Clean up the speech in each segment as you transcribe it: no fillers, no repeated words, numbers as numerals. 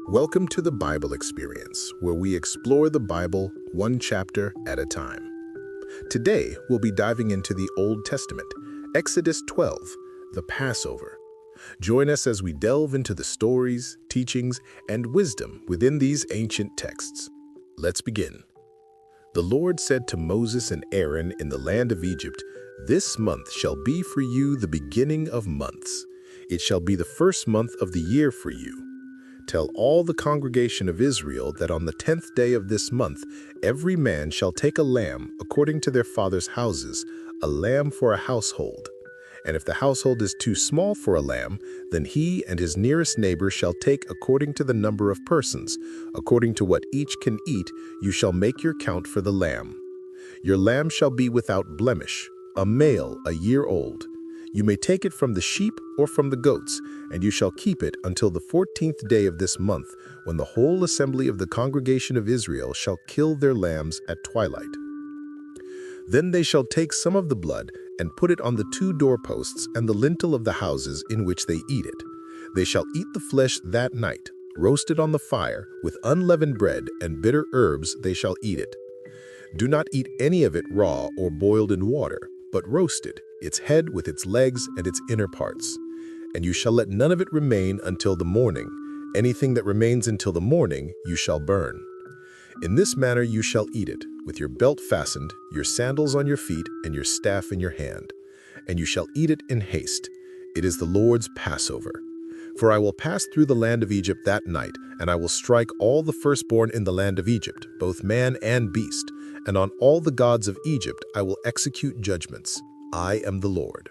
Welcome to the Bible Experience, where we explore the Bible one chapter at a time. Today, we'll be diving into the Old Testament, Exodus 12, the Passover. Join us as we delve into the stories, teachings, and wisdom within these ancient texts. Let's begin. The Lord said to Moses and Aaron in the land of Egypt, "This month shall be for you the beginning of months. It shall be the first month of the year for you. Tell all the congregation of Israel that on the 10th day of this month, every man shall take a lamb according to their father's houses, a lamb for a household. And if the household is too small for a lamb, then he and his nearest neighbor shall take according to the number of persons. According to what each can eat, you shall make your count for the lamb. Your lamb shall be without blemish, a male a year old. You may take it from the sheep or from the goats, and you shall keep it until the 14th day of this month, when the whole assembly of the congregation of Israel shall kill their lambs at twilight. Then they shall take some of the blood and put it on the two doorposts and the lintel of the houses in which they eat it. They shall eat the flesh that night, roasted on the fire, with unleavened bread and bitter herbs they shall eat it. Do not eat any of it raw or boiled in water, but roasted, its head with its legs and its inner parts. And you shall let none of it remain until the morning. Anything that remains until the morning you shall burn. In this manner you shall eat it, with your belt fastened, your sandals on your feet, and your staff in your hand. And you shall eat it in haste. It is the Lord's Passover. For I will pass through the land of Egypt that night, and I will strike all the firstborn in the land of Egypt, both man and beast, and on all the gods of Egypt I will execute judgments. I am the Lord.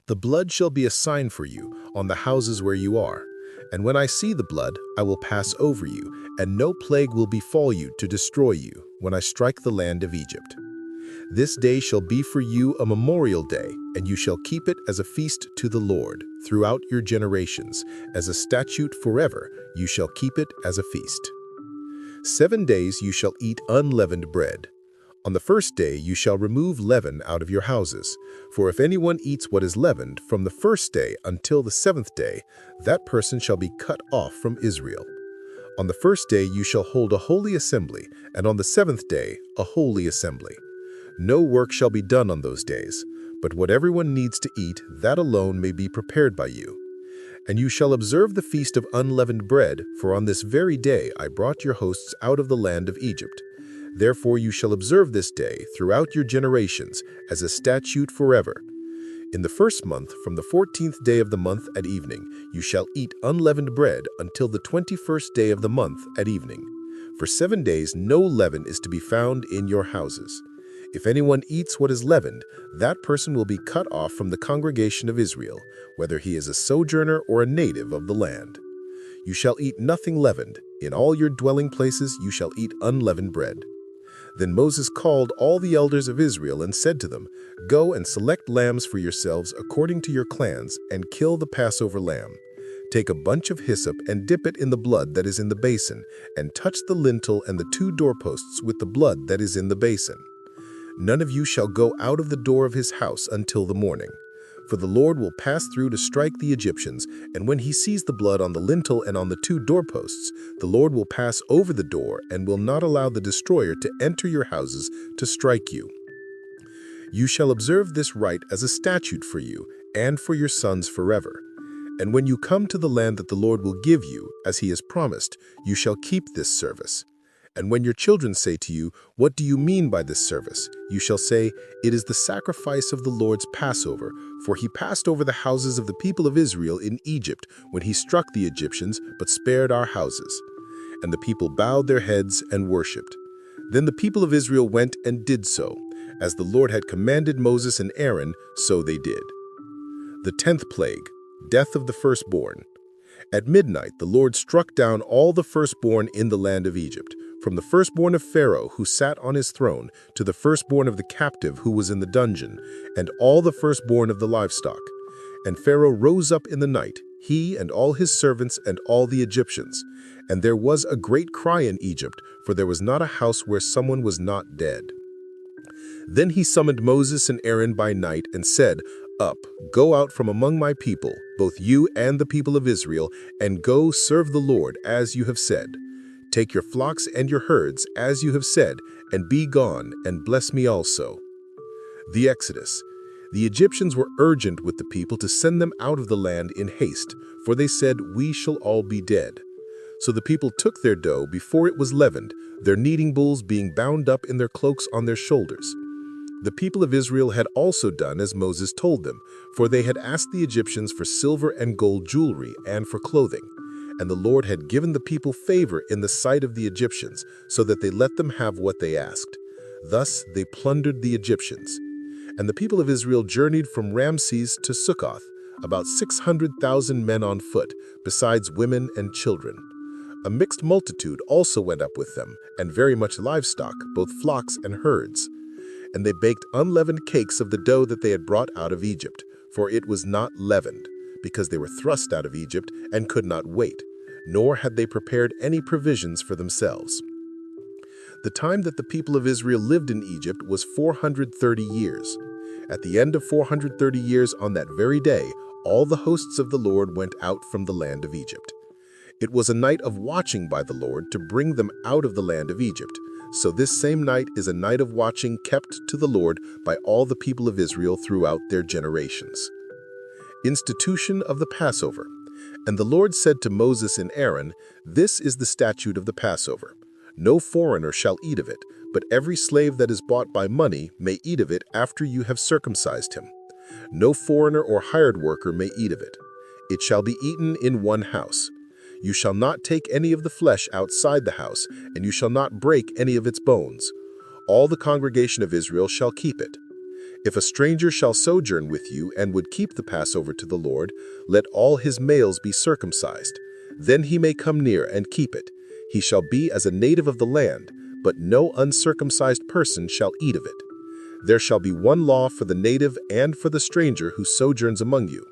The blood shall be a sign for you on the houses where you are. And when I see the blood, I will pass over you, and no plague will befall you to destroy you when I strike the land of Egypt. This day shall be for you a memorial day, and you shall keep it as a feast to the Lord throughout your generations. As a statute forever, you shall keep it as a feast. 7 days you shall eat unleavened bread. On the first day you shall remove leaven out of your houses. For if anyone eats what is leavened from the first day until the 7th day, that person shall be cut off from Israel. On the first day you shall hold a holy assembly, and on the 7th day a holy assembly. No work shall be done on those days, but what everyone needs to eat, that alone may be prepared by you. And you shall observe the feast of unleavened bread, for on this very day I brought your hosts out of the land of Egypt. Therefore you shall observe this day throughout your generations as a statute forever. In the first month, from the 14th day of the month at evening, you shall eat unleavened bread until the 21st day of the month at evening. For 7 days no leaven is to be found in your houses. If anyone eats what is leavened, that person will be cut off from the congregation of Israel, whether he is a sojourner or a native of the land. You shall eat nothing leavened. In all your dwelling places you shall eat unleavened bread. Then Moses called all the elders of Israel and said to them, "Go and select lambs for yourselves according to your clans, and kill the Passover lamb. Take a bunch of hyssop and dip it in the blood that is in the basin, and touch the lintel and the two doorposts with the blood that is in the basin. None of you shall go out of the door of his house until the morning. For the Lord will pass through to strike the Egyptians, and when he sees the blood on the lintel and on the two doorposts, the Lord will pass over the door and will not allow the destroyer to enter your houses to strike you. You shall observe this rite as a statute for you and for your sons forever. And when you come to the land that the Lord will give you, as he has promised, you shall keep this service. And when your children say to you, 'What do you mean by this service?' you shall say, 'It is the sacrifice of the Lord's Passover, for he passed over the houses of the people of Israel in Egypt when he struck the Egyptians, but spared our houses.' And the people bowed their heads and worshipped. Then the people of Israel went and did so. As the Lord had commanded Moses and Aaron, so they did. The 10th plague, death of the firstborn. At midnight the Lord struck down all the firstborn in the land of Egypt, from the firstborn of Pharaoh who sat on his throne to the firstborn of the captive who was in the dungeon, and all the firstborn of the livestock. And Pharaoh rose up in the night, he and all his servants and all the Egyptians. And there was a great cry in Egypt, for there was not a house where someone was not dead. Then he summoned Moses and Aaron by night and said, Up, go out from among my people, both you and the people of Israel, and go serve the Lord as you have said. Take your flocks and your herds as you have said, and be gone, and bless me also." The Exodus. The Egyptians were urgent with the people to send them out of the land in haste, for they said, "We shall all be dead." So the people took their dough before it was leavened, their kneading bowls being bound up in their cloaks on their shoulders. The people of Israel had also done as Moses told them, for they had asked the Egyptians for silver and gold jewelry and for clothing. And the Lord had given the people favor in the sight of the Egyptians, so that they let them have what they asked. Thus they plundered the Egyptians. And the people of Israel journeyed from Ramses to Succoth, about 600,000 men on foot, besides women and children. A mixed multitude also went up with them, and very much livestock, both flocks and herds. And they baked unleavened cakes of the dough that they had brought out of Egypt, for it was not leavened, because they were thrust out of Egypt and could not wait, nor had they prepared any provisions for themselves. The time that the people of Israel lived in Egypt was 430 years. At the end of 430 years on that very day, all the hosts of the Lord went out from the land of Egypt. It was a night of watching by the Lord to bring them out of the land of Egypt. So this same night is a night of watching kept to the Lord by all the people of Israel throughout their generations. Institution of the Passover. And the Lord said to Moses and Aaron, "This is the statute of the Passover. No foreigner shall eat of it, but every slave that is bought by money may eat of it after you have circumcised him. No foreigner or hired worker may eat of it. It shall be eaten in one house. You shall not take any of the flesh outside the house, and you shall not break any of its bones. All the congregation of Israel shall keep it. If a stranger shall sojourn with you and would keep the Passover to the Lord, let all his males be circumcised. Then he may come near and keep it. He shall be as a native of the land, but no uncircumcised person shall eat of it. There shall be one law for the native and for the stranger who sojourns among you."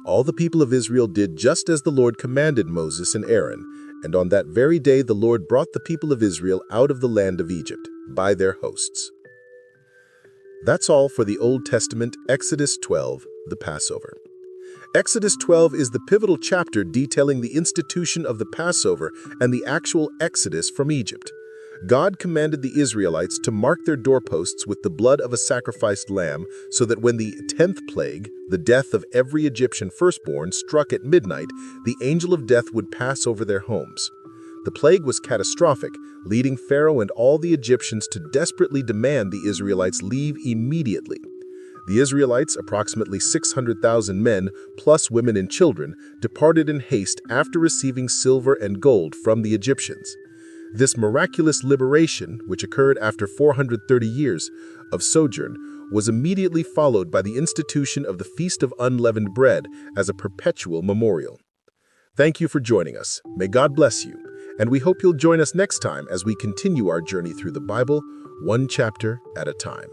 All the people of Israel did just as the Lord commanded Moses and Aaron, and on that very day the Lord brought the people of Israel out of the land of Egypt, by their hosts. That's all for the Old Testament, Exodus 12, the Passover. Exodus 12 is the pivotal chapter detailing the institution of the Passover and the actual exodus from Egypt. God commanded the Israelites to mark their doorposts with the blood of a sacrificed lamb so that when the 10th plague, the death of every Egyptian firstborn, struck at midnight, the angel of death would pass over their homes. The plague was catastrophic, leading Pharaoh and all the Egyptians to desperately demand the Israelites leave immediately. The Israelites, approximately 600,000 men, plus women and children, departed in haste after receiving silver and gold from the Egyptians. This miraculous liberation, which occurred after 430 years of sojourn, was immediately followed by the institution of the Feast of Unleavened Bread as a perpetual memorial. Thank you for joining us. May God bless you, and we hope you'll join us next time as we continue our journey through the Bible, one chapter at a time.